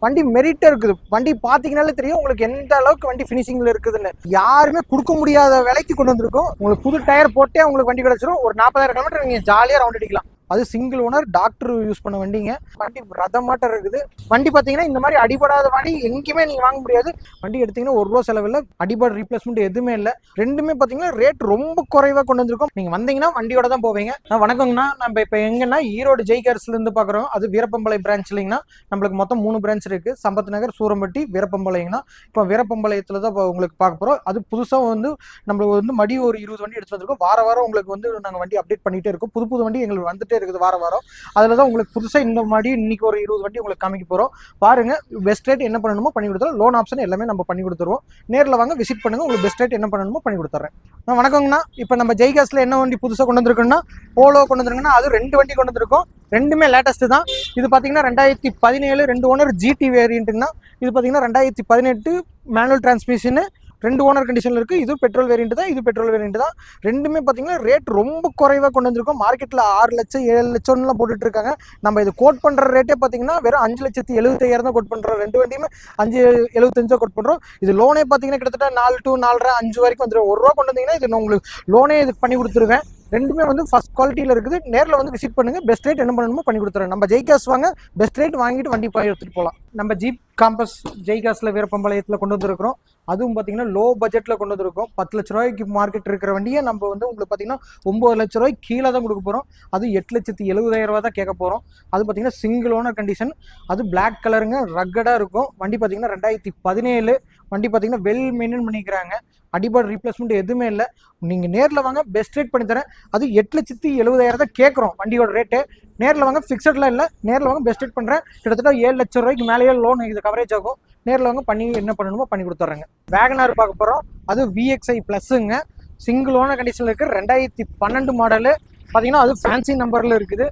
வண்டி மெரிட்டா இருக்குது. வண்டி பாத்தீங்கன்னாலே தெரியும் உங்களுக்கு எந்த அளவுக்கு வண்டி ஃபினிஷிங்ல இருக்குதுன்னு. யாருமே கொடுக்க முடியாத விலைக்கு கொண்டு வந்திருக்கோம். உங்களுக்கு புது டயர் போட்டே உங்களுக்கு வண்டி கிடைச்சிரும். ஒரு 40,000 கிலோமீட்டர் நீங்க ஜாலியா ரவுண்ட் அடிக்கலாம். அது சிங்கிள் ஓனர் டாக்டர் யூஸ் பண்ண வண்டிங்க. வண்டி ரதமாட்டம் இருக்குது. வண்டி பாத்தீங்கன்னா இந்த மாதிரி அடிபடாத வண்டி எங்கேயுமே நீங்க வாங்க முடியாது. வண்டி எடுத்தீங்கன்னா ₹1 செலவில் அடிபாடு ரீப்ளேஸ்மெண்ட் எதுவுமே இல்லை. ரெண்டுமே பாத்தீங்கன்னா ரேட் ரொம்ப குறைவா கொண்டு வந்திருக்கோம். நீங்க வந்தீங்கன்னா வண்டியோட தான் போவீங்க. வணக்கங்கண்ணா, நம்ம இப்ப எங்கன்னா ஈரோடு ஜெய் கார்ஸ்ல இருந்து பாக்குறோம். அது வீரப்பம்பளை பிரான்ச் இல்லைங்கன்னா நம்மளுக்கு மொத்தம் 3 பிரான்ச் இருக்கு. சம்பத் நகர், சூரம்பட்டி, வீரப்பம்பளைங்கன்னா இப்போ வீரப்பம்பளையத்துல தான் உங்களுக்கு பார்க்க போறோம். அது புதுசா வந்து நம்மளுக்கு வந்து மடி ஒரு 20 வண்டி எடுத்து வந்திருக்கோம். வாரம் உங்களுக்கு வந்து நாங்கள் வண்டி அப்டேட் பண்ணிட்டே இருக்கோம். புது வண்டி எங்களுக்கு வந்துட்டே இருக்குது வாரம். அதுல தான் உங்களுக்கு புதுசா இந்த மாதிரி இன்னைக்கு ஒரு 20 வண்டி உங்களுக்கு காமிக்க போறோம். பாருங்க, பெஸ்ட் ரேட் என்ன பண்ணணுமோ பண்ணி கொடுத்துறோம். லோன் ஆப்ஷன் எல்லாமே நம்ம பண்ணி கொடுத்துருவோம். நேரில் வாங்க, விசிட் பண்ணுங்க. உங்களுக்கு பெஸ்ட் ரேட் என்ன பண்ணணுமோ பண்ணி கொடுத்துறேன். வணக்கங்கண்ணா, இப்போ நம்ம ஜெய் காஸ்ல என்ன வண்டி புதுசா கொண்டு வந்திருக்கோம்னா போலோ கொண்டு வந்திருக்கோம்னா அது 2 வண்டி கொண்டு வந்திருக்கோம். ரெண்டுமே லேட்டஸ்ட் தான். இது பாத்தீங்கன்னா 2017 2 ஓனர் ஜிடி வேரியன்ட்னா, இது பாத்தீங்கன்னா 2018 மேனுவல் டிரான்ஸ்மிஷன் 2 ஓனர் கண்டிஷன்ல இருக்கு. இது பெட்ரோல் வேரியன்ட் தான், இது பெட்ரோல் வேரியன்ட் தான். ரெண்டுமே பாத்தீங்கன்னா ரேட் ரொம்ப குறைவா கொண்டு வந்திருக்கோம். மார்க்கெட்ல 6 லட்சம் 7 லட்சம்லாம் போட்டுட்டு இருக்காங்க. நம்ம இது கோட் பண்ற ரேட்டே பாத்தீங்கன்னா வெறும் 5,75,000 தான் கோட் பண்றோம். 2 வண்டியுமே 5,75 கோட் பண்றோம். இது லோனே பாத்தீங்கன்னா கிட்டத்தட்ட 4 to 4.5 5 வரைக்கும் வந்துடும். ₹1 கொண்டு வந்தீங்கன்னா இது உங்களுக்கு லோனே இது பண்ணி கொடுத்துருவேன். ரெண்டுமே வந்து ஃபர்ஸ்ட் குவாலிட்டியில் இருக்குது. நேரில் வந்து விசிட் பண்ணுங்க. பெஸ்ட் ரேட் என்ன பண்ணணுமோ பண்ணி கொடுத்துறேன். நம்ம ஜெய் காஸ் வாங்க, பெஸ்ட் ரேட் வாங்கிட்டு வண்டி போய் எடுத்துட்டு போகலாம். நம்ம ஜீப் காம்பஸ் ஜெய் காஸ்ல வீரப்பம்பாளையத்தில் கொண்டு வந்திருக்கிறோம். அதுவும் பார்த்தீங்கன்னா லோ பட்ஜெட்டில் கொண்டு வந்திருக்கோம். 10 லட்ச ரூபாய்க்கு மார்க்கெட் இருக்கிற வண்டியை நம்ம வந்து உங்களுக்கு பார்த்தீங்கன்னா 9 லட்ச ரூபாய்க்கு கீழே தான் கொடுக்க போகிறோம். அது 8,70,000 தான் கேட்க போகிறோம். அது பார்த்தீங்கன்னா சிங்கிள் ஓனர் கண்டிஷன். அது பிளாக் கலருங்க, ரக்கடாக இருக்கும். வண்டி பார்த்தீங்கன்னா 2017 வண்டி பார்த்தீங்கன்னா வெல் மெயின்டைன் பண்ணிக்கிறாங்க. அடிபாடு ரீப்ளேஸ்மெண்ட் எதுவுமே இல்லை. நீங்கள் நேரில் வாங்க, பெஸ்ட் ரேட் பண்ணி தரேன். அது 8,70,000 தான் கேட்குறோம் வண்டியோட ரேட்டு. நேரில் வாங்க, ஃபிக்ஸட்லாம் இல்லை. நேரில் வாங்க, பெஸ்ட் ரேட் பண்ணுறேன். கிட்டத்தட்ட 7 லட்சம் ரூபாய்க்கு மேலேயே லோன் இது கவரேஜ் ஆகும். நேரில் வாங்க, பண்ணி என்ன பண்ணணுமோ பண்ணி கொடுத்துட்றேங்க. வேகனார் பார்க்க போகிறோம். அது VXI ப்ளஸ்ஸுங்க. சிங்கிள் ஓனர் கண்டிஷனில் இருக்குது. 2012 மாடலு. பார்த்தீங்கன்னா அது ஃபேன்சி நம்பரில் இருக்குது.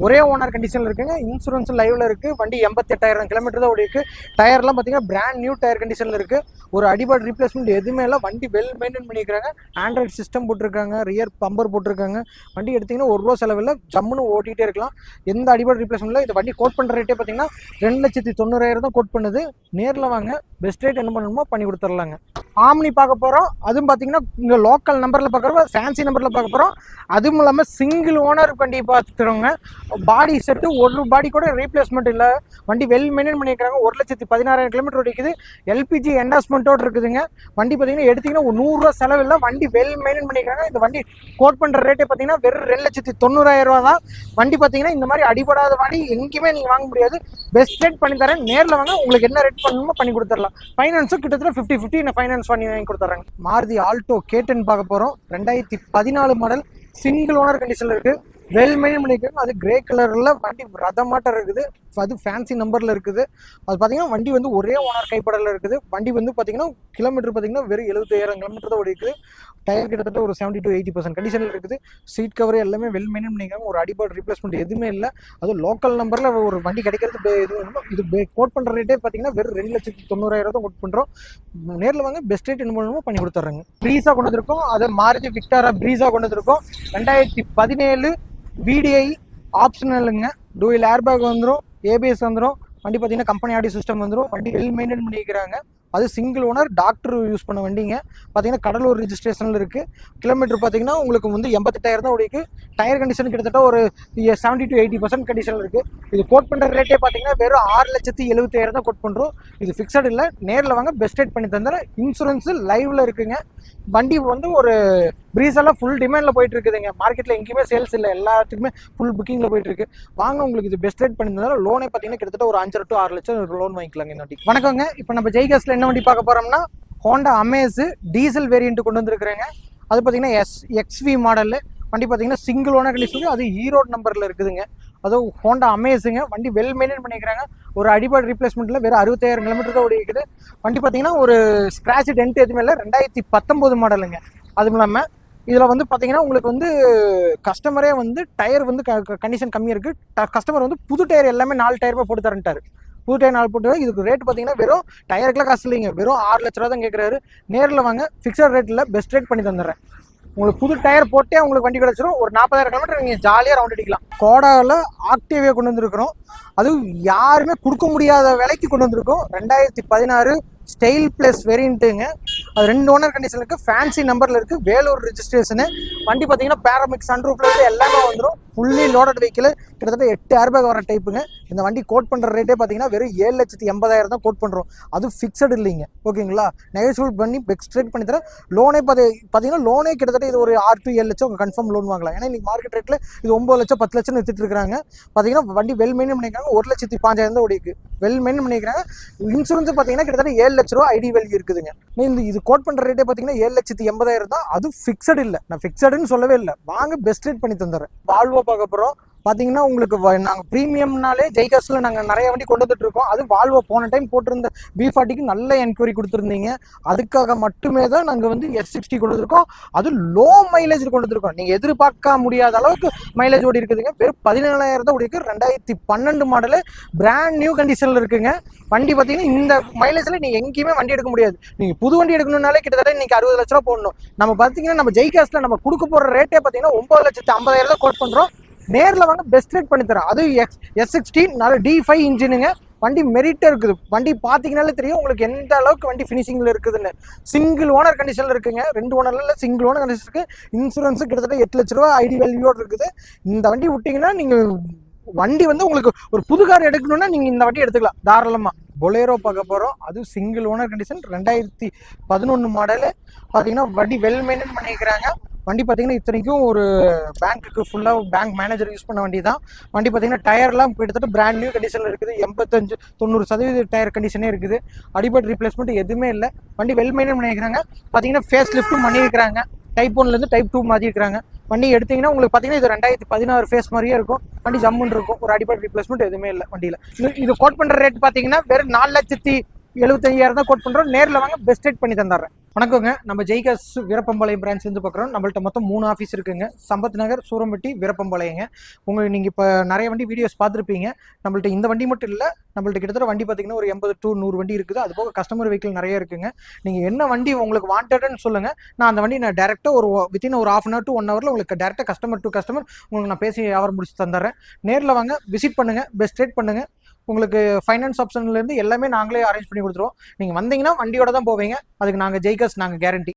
ஒரே ஓனர் கண்டிஷனில் இருக்குங்க. இன்சூரன்ஸ் லைவ்ல இருக்குது. வண்டி 88,000 கிலோமீட்டர் தான் ஓடி இருக்கு. டயர்லாம் பார்த்தீங்கன்னா பிராண்ட் நியூ டயர் கண்டிஷனில் இருக்குது. ஒரு அடிபாடு ரீப்ளேஸ்மெண்ட் எதுவுமே இல்லை. வண்டி வெல் மெயின்டைன் பண்ணிக்கிறாங்க. ஆண்ட்ராய்டு சிஸ்டம் போட்டிருக்காங்க. ரியர் பம்பர் போட்டிருக்காங்க. வண்டி எடுத்திங்கன்னா ₹1 செலவில் ஜம்முன்னு ஓட்டிகிட்டே இருக்கலாம். எந்த அடிபாடு ரீப்ளேஸ்மெண்ட் இல்லை. இந்த வண்டி கோட் பண்ணுற ரேட்டே பார்த்தீங்கன்னா 2,90,000 தான் கோட் பண்ணுது. நேரில் வாங்க, பெஸ்ட் ரேட் என்ன பண்ணணுமோ பண்ணி கொடுத்துர்லாங்க. ஆம்னி பார்க்க போகிறோம். அதுவும் பார்த்தீங்கன்னா இங்கே லோக்கல் நம்பரில் பார்க்குறோம், ஃபேன்சி நம்பரில் பார்க்க போகிறோம். அதுவும் இல்லாமல் சிங்கிள் ஓனர் வண்டி பார்த்துக்கிறோங்க. பாடி செட்டு ஒரு பாடி கூட ரீப்ளேஸ்மெண்ட் இல்லை. வண்டி வெல் மெயின்டைன் பண்ணியிருக்காங்க. 1,16,000 கிலோமீட்டர் ஓடிக்குது. LPG என்டாஸ்மெண்ட்டோடு இருக்குதுங்க. வண்டி பார்த்தீங்கன்னா எடுத்திங்கன்னா ₹100 செலவு இல்லை. வண்டி வெல் மெயின்டைன் பண்ணியிருக்காங்க. இந்த வண்டி கோட் பண்ணுற ரேட்டே பார்த்தீங்கன்னா வெறும் 2,90,000 தான். வண்டி பார்த்தீங்கன்னா இந்த மாதிரி அடிபடாத வண்டி எங்கேயுமே நீங்கள் வாங்க முடியாது. பெஸ்ட் ரேட் பண்ணி தரேன். நேரில் வாங்க, உங்களுக்கு என்ன ரேட் பண்ணணுமோ பண்ணி கொடுத்துடலாம். ஃபைனான்ஸும் கிட்டத்தட்ட 50-50 நான் ஃபைனான்ஸ் பண்ணி வாங்கி கொடுத்துட்றாங்க. மாருதி ஆல்டோ K10 பார்க்க போகிறோம். 2014 மாடல், சிங்கிள் ஓனர் கண்டிஷனில் இருக்குது. வெல் மெயின்டைன் பண்ணியிருக்காங்க. அது கிரே கலரில் வண்டி ரதமாட்டம் இருக்குது. அது ஃபேன்சி நம்பரில் இருக்குது. அது பார்த்தீங்கன்னா வண்டி வந்து ஒரே ஓனர் கைப்படலில் இருக்குது. வண்டி வந்து பார்த்தீங்கன்னா கிலோமீட்டர் பார்த்தீங்கன்னா வெறும் 70,000 கிலோமீட்டர் தான் ஓடி இருக்குது. டயர் கிட்டத்தட்ட ஒரு 70 to 80% கண்டிஷனில் இருக்குது. சீட் கவர் எல்லாமே வெல் மெயின்டைன் பண்ணியிருக்காங்க. ஒரு அடிபாடு ரீப்ளேஸ்மெண்ட் எதுவுமே இல்லை. அதுவும் லோக்கல் நம்பரில் ஒரு வண்டி கிடைக்கிறது இது கோட் பண்ணுற ரேட்டே பார்த்தீங்கன்னா வெறும் 2,90,000 தான் கோட் பண்ணுறோம். நேரில் வாங்க, பெஸ்ட் ரேட் என்ன பண்ணணுமோ பண்ணி கொடுத்துட்றாங்க. ப்ரீஸாக கொண்டு வந்திருக்கோம். அதை மாருதி விக்டாரா ப்ரீஸாக கொண்டு வந்திருக்கோம். 2017 VDI ஆப்ஷனலுங்க. டூயில் ஏர்பேக் வந்துடும், ABS வந்துடும். வண்டி பார்த்தீங்கன்னா கம்பெனி ஆடியோ சிஸ்டம் வந்துடும். வண்டி வெல் மெயின்டைன் பண்ணிக்கிறாங்க. அது சிங்கிள் ஓனர் டாக்டர் யூஸ் பண்ண வண்டிங்க. பார்த்தீங்கன்னா கடலூர் ரிஜிஸ்ட்ரேஷனில் இருக்குது. கிலோமீட்டர் பார்த்தீங்கன்னா உங்களுக்கு வந்து 88,000 தான் ஓடிக்கு. டயர் கண்டிஷன் கிட்டத்தட்ட ஒரு 70 to 80% கண்டிஷனில் இருக்குது. இது கோட் பண்ணுற ரேட்டே பார்த்தீங்கன்னா வெறும் 6,70,000 தான் கோட் பண்ணுறோம். இது ஃபிக்ஸட் இல்லை. நேரில் வாங்க, பெஸ்ட் ரேட் பண்ணி தந்துடுறேன். இன்சூரன்ஸு லைவில் இருக்குங்க. வண்டி வந்து ஒரு ப்ரீஸெல்லாம் ஃபுல் டிமாண்டில் போயிட்டு இருக்குதுங்க. மார்க்கெட்டில் எங்கேயுமே சேல்ஸ் இல்லை. எல்லாத்துக்குமே ஃபுல் புக்கிங்கில் போயிட்டு இருக்கு. வாங்க, உங்களுக்கு இது பெஸ்ட் ரேட் பண்ணி தந்தாலும் லோனே பார்த்தீங்கன்னா கிட்டத்தட்ட ஒரு 5 to 6 லட்சம் லோன் வாங்கிக்கலாங்க இந்த வண்டி. வணக்கங்க, இப்போ நம்ம ஜெய் காஸ்ல என்ன வண்டி பார்க்க போறோம்னா ஹோண்டா அமேஸ் டீசல் வேரியன்ட் கொண்டு வந்துருக்குறேங்க. அது பார்த்தீங்கன்னா XV மாடல். வண்டி பார்த்தீங்கன்னா சிங்கிள் ஓனர் கண்டிஷன். அது ஈரோடு நம்பரில் இருக்குதுங்க. அதுவும் ஹோண்டா அமேஸுங்க. வண்டி வெல் மெயின்டைன் பண்ணிக்கிறாங்க. ஒரு அடிபாடு ரீப்ளேஸ்மெண்ட்டில் வெறும் 60,000 கிலோமீட்டர் தான் ஓடி இருக்குது. வண்டி பார்த்தீங்கன்னா ஒரு ஸ்க்ராட்ச் டென்ட் எதுவுமே இல்லை. 2019 மாடலுங்க. அதுவும் இல்லாமல் இதில் வந்து பார்த்தீங்கன்னா உங்களுக்கு வந்து கஸ்டமரே வந்து டயர் வந்து கண்டிஷன் கம்மியாக இருக்குது. கஸ்டமர் வந்து புது டயர் எல்லாமே 4 டயர் போட்டு தரேன்ட்டார். புது டயர் 4 போட்டு இதுக்கு ரேட் பார்த்தீங்கன்னா வெறும் டயருக்குலாம் காசு இல்லைங்க. வெறும் 6 லட்ச ரூபா தான் கேட்குறாரு. நேரில் வாங்க, ஃபிக்ஸட் ரேட்டில் பெஸ்ட் ரேட் பண்ணி தந்துடுறேன். உங்களுக்கு புது டயர் போட்டே உங்களுக்கு வண்டி கிடச்சிரும். ஒரு 40,000 கிலோமீட்டர் நீங்கள் ஜாலியாக ரவுண்ட் அடிக்கலாம். கோடாவில் ஆக்டிவே கொண்டு வந்திருக்கிறோம். அதுவும் யாருமே கொடுக்க முடியாத விலைக்கு கொண்டு வந்திருக்கோம். 2016 ஸ்டைல் பிளஸ் வேரியண்ட்டுங்க. அது 2 ஓனர் கண்டிஷன் இருக்குது, ஃபேன்சி நம்பரில் இருக்குது, வேலூர் ரெஜிஸ்ட்ரேஷனு. வண்டி பார்த்தீங்கன்னா பேராமிக் சன்ரூஃப்ல இருந்து எல்லாமே வந்துடும். ஃபுல்லி லோடட் வெஹிக்கிள், கிட்டத்தட்ட 8 ஏர்பேக் வர டைப்புங்க. இந்த வண்டி கோட் பண்ணுற ரேட்டே பார்த்தீங்கன்னா வெறும் 7,80,000 தான் கோட் பண்ணுறோம். அது ஃபிக்ஸட் இல்லைங்க, ஓகேங்களா? நெகோஷியபிள் பண்ணி எக்ஸ்ட்ரேட் பண்ணி தரேன். லோனே பார்த்தீங்கன்னா லோனே கிட்டத்தட்ட இது ஒரு 6 to 7 லட்சம் கன்ஃபார்ம் லோன் வாங்கலாம். ஏன்னா இன்னைக்கு மார்க்கெட் ரேட்டில் இது 9 லட்சம் 10 லட்சம் வித்துட்டு இருக்காங்க. பார்த்தீங்கன்னா வண்டி வெல் மெயின்டைன் பண்ணிக்கிறாங்க. 1,05,000 தான் ஓடிக்கு வெல் மெயின்டைன் பண்ணிக்கிறாங்க. இன்சூரன்ஸ் பார்த்தீங்கன்னா கிட்டத்தட்ட 7 லட்ச ரூபா ஐடி வேல்யூ இருக்குதுங்க. இது கோட் பண்ணுற ரேட்டே பார்த்தீங்கன்னா 7,80,000 தான். அது ஃபிக்ஸட் இல்லை, நான் ஃபிக்ஸடுன்னு சொல்லவே இல்லை. வாங்க பெஸ்ட் ரேட் பண்ணி தந்துடுறேன். வால்வோ பார்க்க போகிறோம். பார்த்தீங்கன்னா உங்களுக்கு நாங்கள் ப்ரீமியம்னாலே ஜெய்காஸில் நாங்கள் நிறைய வண்டி கொண்டு வந்துட்டு இருக்கோம். அது வால்வோ போன டைம் போட்டிருந்த B40க்கு நல்ல என்கொயரி கொடுத்துருந்தீங்க. அதுக்காக மட்டுமே தான் நாங்கள் வந்து S60 கொண்டு வந்துருக்கோம். அது லோ மைலேஜ் கொண்டு வந்துருக்கோம். நீங்கள் எதிர்பார்க்க முடியாத அளவுக்கு மைலேஜ் ஓடி இருக்குதுங்க. வெறும் 17,000 தான் ஓடி இருக்கு. 2012 மாடலு, பிராண்ட் நியூ கண்டிஷனில் இருக்குங்க. வண்டி பார்த்தீங்கன்னா இந்த மைலேஜில் நீங்கள் எங்கேயுமே வண்டி எடுக்க முடியாது. நீங்கள் புது வண்டி எடுக்கணும்னாலே கிட்டத்தட்ட இன்னைக்கு 60 லட்ச ரூபா போடணும். நம்ம பார்த்தீங்கன்னா நம்ம ஜெய்காஸில் நம்ம கொடுக்க போகிற ரேட்டே பார்த்தீங்கன்னா 9,50,000 தான் கோட் பண்ணுறோம். நேரில் வாங்க பெஸ்ட் ரேட் பண்ணி தரேன். அது S60 நல்ல D5 இன்ஜினுங்க. வண்டி மெரிட்டாக இருக்குது. வண்டி பார்த்தீங்கன்னாலே தெரியும் உங்களுக்கு எந்த அளவுக்கு வண்டி ஃபினிஷிங்கில் இருக்குதுன்னு. சிங்கிள் ஓனர் கண்டிஷனில் இருக்குங்க. 2 ஓனர்ல சிங்கிள் ஓனர் கண்டிஷன் இருக்குது. இன்சூரன்ஸு கிட்டத்தட்ட 8 லட்ச ரூபா ஐடி வேல்யூவோடு இருக்குது. இந்த வண்டி விட்டிங்கன்னா நீங்கள் வண்டி வந்து உங்களுக்கு ஒரு புது கார் எடுக்கணும்னா நீங்கள் இந்த வண்டி எடுத்துக்கலாம் தாராளமாக. பொலேரோ பார்க்க போகிறோம். அது சிங்கிள் ஓனர் கண்டிஷன், 2011 மாடலு. பார்த்தீங்கன்னா வண்டி வெல் மெயின்டைன் பண்ணிக்கிறாங்க. வண்டி பார்த்தீங்கன்னா இத்தனைக்கும் ஒரு பேங்க்குக்கு ஃபுல்லாக பேங்க் மேனேஜர் யூஸ் பண்ண வண்டி தான். வண்டி பார்த்தீங்கன்னா டயர்லாம் கிட்டத்தட்ட பிராண்ட் நியூ கண்டிஷனில் இருக்குது. 85-90% டயர் கண்டிஷனே இருக்குது. அடிபட் ரீப்ளேஸ்மெண்ட் எதுவுமே இல்லை. வண்டி வெல் மெயின்டைன் பண்ணிக்கிறாங்க. பார்த்தீங்கன்னா ஃபேஸ் லிஃப்ட்டும் பண்ணியிருக்கிறாங்க. டைப் 1லேருந்து டைப் 2 மாற்றிருக்கிறாங்க. வண்டி எடுத்தீங்கன்னா உங்களுக்கு பார்த்தீங்கன்னா இது 2016 ஃபேஸ் மாதிரியே இருக்கும். வண்டி ஜம்முன்னு இருக்கும். ஒரு அடிபட் ரீப்ளேஸ்மெண்ட் எதுவுமே இல்லை வண்டியில். இது கோட் பண்ணுற ரேட் பார்த்தீங்கன்னா வெறும் 4,75,000 தான் கோட் பண்ணுறோம். நேரில் வாங்க பெஸ்ட் ரேட் பண்ணி தந்துடுறேன். வணக்கங்க, நம்ம ஜெய்காஸ் வீரப்பம்பாளையம் பிரான்ச் இருந்து பார்க்குறோம். நம்மள்ட்ட மொத்தம் 3 ஆஃபீஸ் இருக்குங்க. சம்பத் நகர், சூரம்பட்டி, வீரப்பம்பாளையங்க. உங்களுக்கு நீங்கள் இப்போ நிறைய வண்டி வீடியோஸ் பார்த்துருப்பீங்க. நம்மள்ட்ட இந்த வண்டி மட்டும் இல்லை, நம்மள்ட்ட கிட்டத்தட்ட வண்டி பார்த்தீங்கன்னா ஒரு 80 to 100 வண்டி இருக்குது. அது போக கஸ்டமர் வெஹிக்கிள் நிறைய இருக்குங்க. நீங்கள் என்ன வண்டி உங்களுக்கு வாண்டட்னு சொல்லுங்கள். நான் அந்த வண்டி நான் டேரெக்டாக ஒரு வித்தின் ஒரு 1/2 hour to 1 hour உங்களுக்கு டேரெக்டாக கஸ்டமர் டு கஸ்டமர் உங்களுக்கு நான் பேசி வியாபாரம் முடிச்சு தந்துடுறேன். நேரில் வாங்க, விசிட் பண்ணுங்கள், பெஸ்ட் ரேட் பண்ணுங்கள். உங்களுக்கு ஃபைனான்ஸ் ஆப்ஷன்லேருந்து எல்லாமே நாங்களே அரேஞ்ச் பண்ணி கொடுத்துருவோம். நீங்கள் வந்தீங்கன்னா வண்டியோட தான் போவீங்க. அதுக்கு நாங்கள் ஜெய்காஸ் நாங்கள் கேரண்டி.